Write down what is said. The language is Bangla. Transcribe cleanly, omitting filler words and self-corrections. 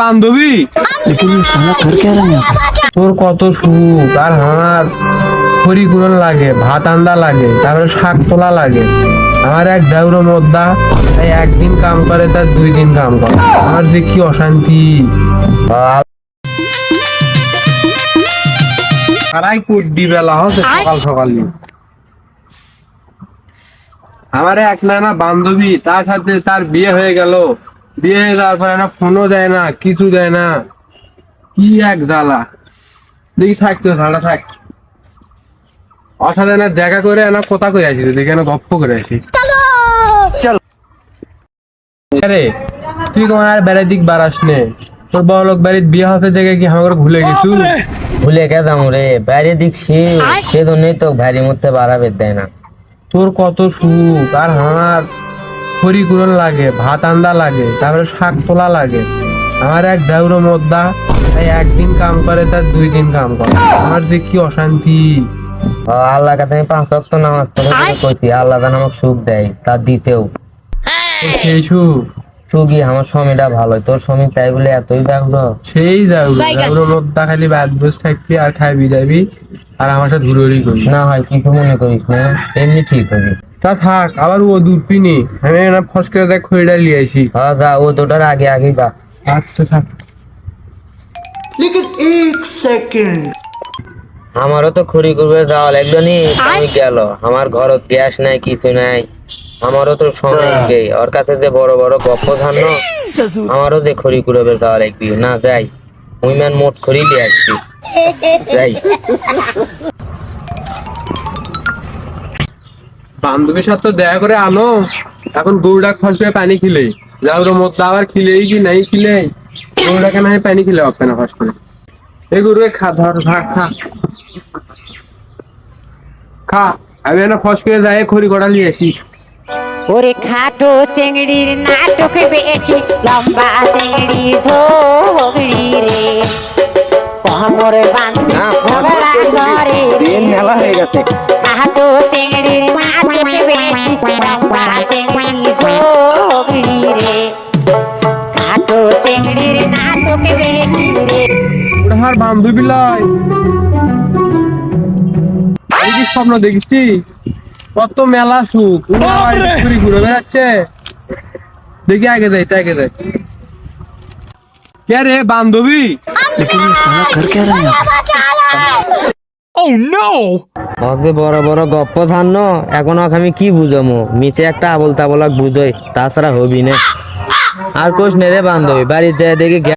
বান্ধবী लेकिन ये साला कर क्या रहा है यहाँ पे? তোর কত সুখ আর আমার পরিপূরণ লাগে, ভাত আন্দা লাগে, তারপরে শাক তোলা লাগে। আমার এক দেউরো মোদ্দা তাই একদিন কাম করে তার 2 দিন কাম করে। আমার যে কি অশান্তি। সারাই কুড্ডি বেলা হচ্ছে সকাল সকালই। আমার এক নানা বান্ধবী, তার সাথে তার বিয়ে হয়ে গেল। বিয়ে হয়ে যাওয়ার পরে না ফোনও দেয় না, কিছু দেয় না, কি এক জ্বালা। দেখি থাকতো ঝাড়া থাক, ওর সাথে না দেখা করে না কথা কই আসি, দেখে না গপ্প করে আসি। আরে তুই তোমার আর বেড়ার দিক বাড়াস নে, তোর বড় লোক বাড়ির বিয়ে হতে দেখে কি আমার ভুলে গেছু? ভুলে গেলাম রে, বাইরে দিক সে জন্যই তো ভারী মধ্যে বাড়াবে দেয় না। তোর কত সুখ আর আমার পরিপূরণ লাগে, ভাত আন্দা লাগে, তারপরে শাক তোলা লাগে। আমার এক দেউরো মোদ্দা তাই একদিন কাম করে তার 2 দিন কাম করে। আমার যে কি অশান্তি। আল্লাহ কাছে আমি 5 ওয়াক্ত নামাজ পড়ে কইছি, আল্লাহ যেন আমাকে সুখ দেয়, তা দিতেও তোর সেই সুখ, সুখই আমার স্বামীটা ভালো, তোর স্বামী তাই বলে এতই ব্যাগ্র। সেই দেউরো মোদ্দা খালি বাদ বসে থাকবি আর খাইবি যাবি আর আমার সাথে ঘুরোরি করবি। না হয় কিছু মনে করিস না, এমনি ঠিক হবে। তা থাক, আবার ও দুধ পিনি, আমি না ফস করে দেখ খড়িটা লিয়ে আসি। হ্যাঁ যা, ও দুটার আগে আগে যা। আচ্ছা থাক। लेकिन एक सेकंड আমারও তো খড়ি করবে যাওয়া লাগলো নি, আমি গেল। আমার ঘরত গ্যাস নাই, কিছু নাই, আমারও তো সময় নেই। ওর কাছে যে বড় বড় গপ্প ধান্য, আমারও যে খড়ি করবে যাওয়া লাগবি। না যাই, ওই ম্যান মোট খড়ি লিয়ে আসবি, যাই। বান্ধবীর সাথে তো দেখা করে আনো, এখন গরুটা খস করে পানি খিলে যাওর মধ্যে আবার খিলেই কি নাই খিলে গরুটাকে না পানি খিলে হবে না খস করে। এই গরুকে খা, ধর খা খা খা। আমি না খস করে যাই খড়ি কটা নিয়ে আসি। ওরে খাটো চেংড়ির নাটক বেশি, লম্বা চেংড়ি ঝগড়ি রে, কোমরে বাঁধা ঝগড়া করে রে। মেলা হয়ে গেছে। খাটো চেংড়ির নাটক বেশি, লম্বা চেংড়ি ঝগড়ি রে, খাটো চেংড়ির নাটক বেশি রে। ওটা আমার বান্ধবী লাই, আমি কি স্বপ্ন দেখেছি? কত মেলা সুখ, ঘুরে ঘুরে বেড়াচ্ছে। দেখি আগে যাই, আগে যাই। কে রে বান্ধবী? लेकिन ये साला कर क्या रहा है यहाँ पे? ওকে বড় বড় গপ্প ধান্য, এখন ওকে আমি কি বুঝামো? নিচে একটা আবল তাবলা বুঝোই, তাছাড়া হবি না। আর কোষ নে রে বান্ধবী, বাড়িতে যায় দেখি